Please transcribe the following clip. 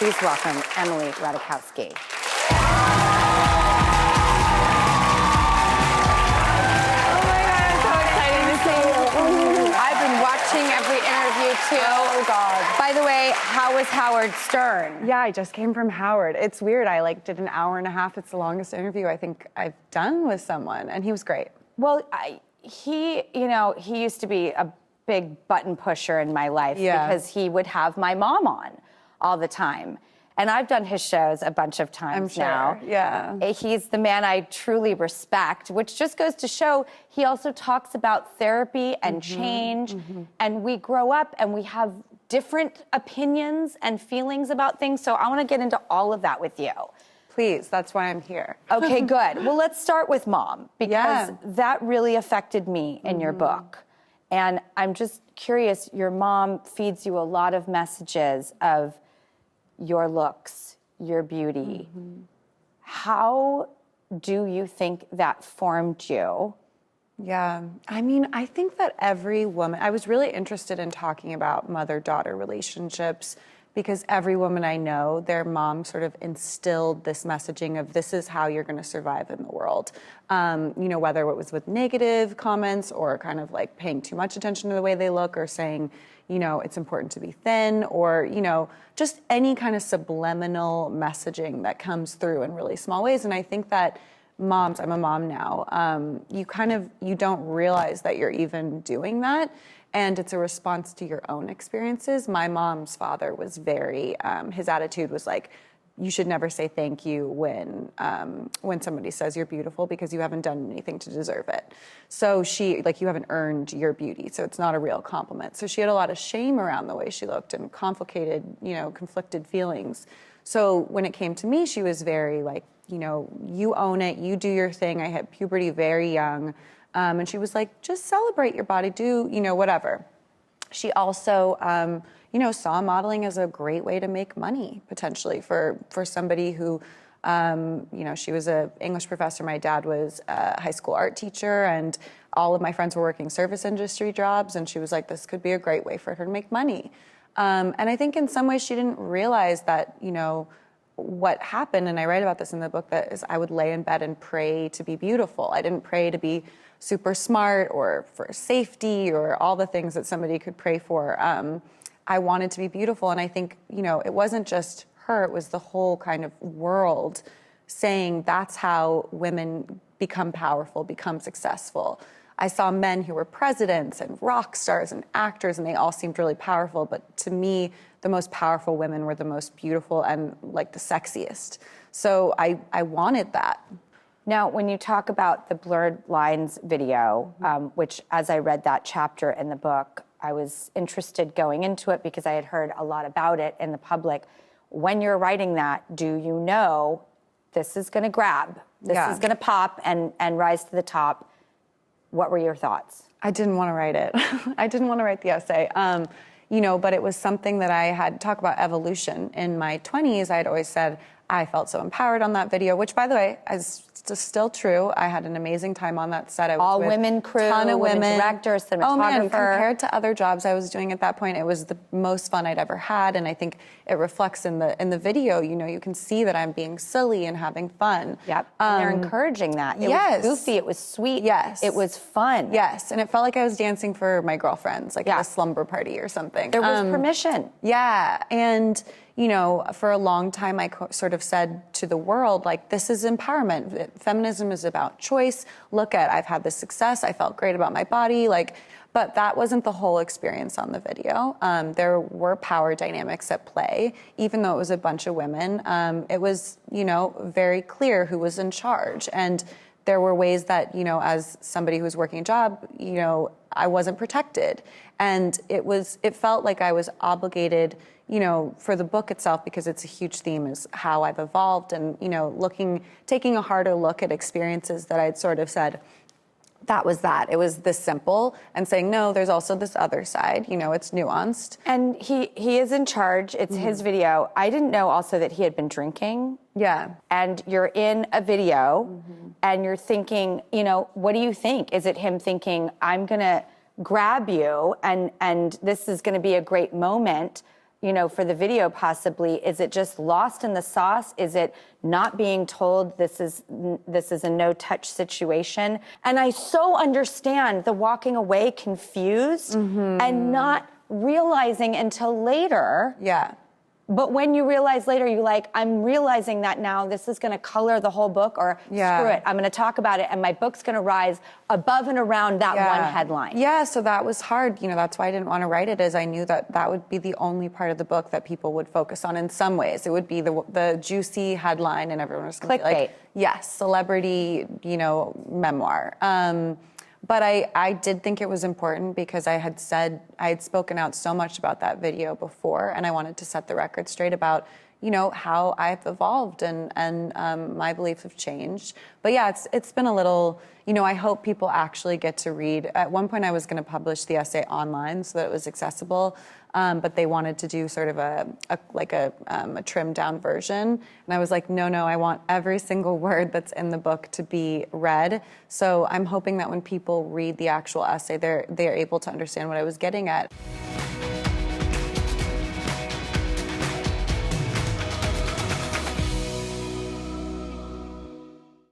Please welcome Emily Ratajkowski. Every interview too. Oh God. By the way, how was Howard Stern? Yeah, I just came from Howard. It's weird. I did an hour and a half. It's the longest interview I think I've done with someone, and he was great. Well, he used to be a big button pusher in my life because he would have my mom on all the time. And I've done his shows a bunch of times now. Yeah. He's the man I truly respect, which just goes to show he also talks about therapy and change. And we grow up and we have different opinions and feelings about things. So I want to get into all of that with you. Please, that's why I'm here. Okay, good. Well, let's start with mom, because that really affected me in your book. And I'm just curious, your mom feeds you a lot of messages of your looks, your beauty. How do you think that formed you? Yeah, I mean, I think that every woman, I was really interested in talking about mother-daughter relationships because every woman I know, their mom sort of instilled this messaging of this is how you're going to survive in the world. Whether it was with negative comments or kind of like paying too much attention to the way they look or saying, it's important to be thin or, just any kind of subliminal messaging that comes through in really small ways. And I think that moms, I'm a mom now, you don't realize that you're even doing that. And it's a response to your own experiences. My mom's father was very, his attitude was like, you should never say thank you when somebody says you're beautiful because you haven't done anything to deserve it. So you haven't earned your beauty, so it's not a real compliment. So she had a lot of shame around the way she looked and conflicted feelings. So when it came to me, she was very like, you own it, you do your thing. I had puberty very young. And she was like, just celebrate your body, do, whatever. She also, saw modeling as a great way to make money, potentially, for somebody who, she was an English professor. My dad was a high school art teacher, and all of my friends were working service industry jobs, and she was like, this could be a great way for her to make money. And I think in some ways she didn't realize that, what happened, and I write about this in the book, that is I would lay in bed and pray to be beautiful. I didn't pray to be super smart or for safety or all the things that somebody could pray for. I wanted to be beautiful, and I think, it wasn't just her, it was the whole kind of world saying that's how women become powerful, become successful. I saw men who were presidents and rock stars and actors, and they all seemed really powerful, but to me, the most powerful women were the most beautiful and like the sexiest. So I wanted that. Now, when you talk about the Blurred Lines video, which as I read that chapter in the book, I was interested going into it because I had heard a lot about it in the public. When you're writing that, do you know this is going to grab, this is going to pop and rise to the top? What were your thoughts? I didn't want to write it. I didn't want to write the essay. But it was something that I had talk about evolution. In my 20s, I had always said, I felt so empowered on that video, which, by the way, is still true. I had an amazing time on that set. I was all with women crew, ton of women directors, cinematographer. Oh man, compared to other jobs I was doing at that point, it was the most fun I'd ever had, and I think it reflects in the video. You can see that I'm being silly and having fun. Yep, and they're encouraging that. It was goofy, it was sweet. Yes, it was fun. Yes, and it felt like I was dancing for my girlfriends, like at a slumber party or something. There was permission. Yeah, and for a long time, I sort of said to the world, like, this is empowerment. Feminism is about choice. Look I've had this success. I felt great about my body. But that wasn't the whole experience on the video. There were power dynamics at play. Even though it was a bunch of women, it was, very clear who was in charge. And there were ways that, as somebody who was working a job, I wasn't protected. And it felt like I was obligated, for the book itself, because it's a huge theme, is how I've evolved and, taking a harder look at experiences that I'd sort of said, that was that. It was this simple, and saying, no, there's also this other side, it's nuanced. And he is in charge. It's his video. I didn't know also that he had been drinking. Yeah. And you're in a video and you're thinking, what do you think? Is it him thinking, I'm going to grab you and this is going to be a great moment? you know, for the video possibly? Is it just lost in the sauce? Is it not being told this is a no-touch situation? And I so understand the walking away confused and not realizing until later. Yeah. But when you realize later, you're like, I'm realizing that now this is going to color the whole book, or screw it, I'm going to talk about it, and my book's going to rise above and around that one headline. Yeah, so that was hard. You know, that's why I didn't want to write it, is I knew that that would be the only part of the book that people would focus on in some ways. It would be the juicy headline, and everyone was going to be like, yes, celebrity, you know, memoir. But I did think it was important because I had spoken out so much about that video before, and I wanted to set the record straight about, you know, how I've evolved and my beliefs have changed. But yeah, it's been a little, you know, I hope people actually get to read. At one point I was going to publish the essay online so that it was accessible, but they wanted to do sort of a trimmed down version. And I was like, no, I want every single word that's in the book to be read. So I'm hoping that when people read the actual essay, they're able to understand what I was getting at.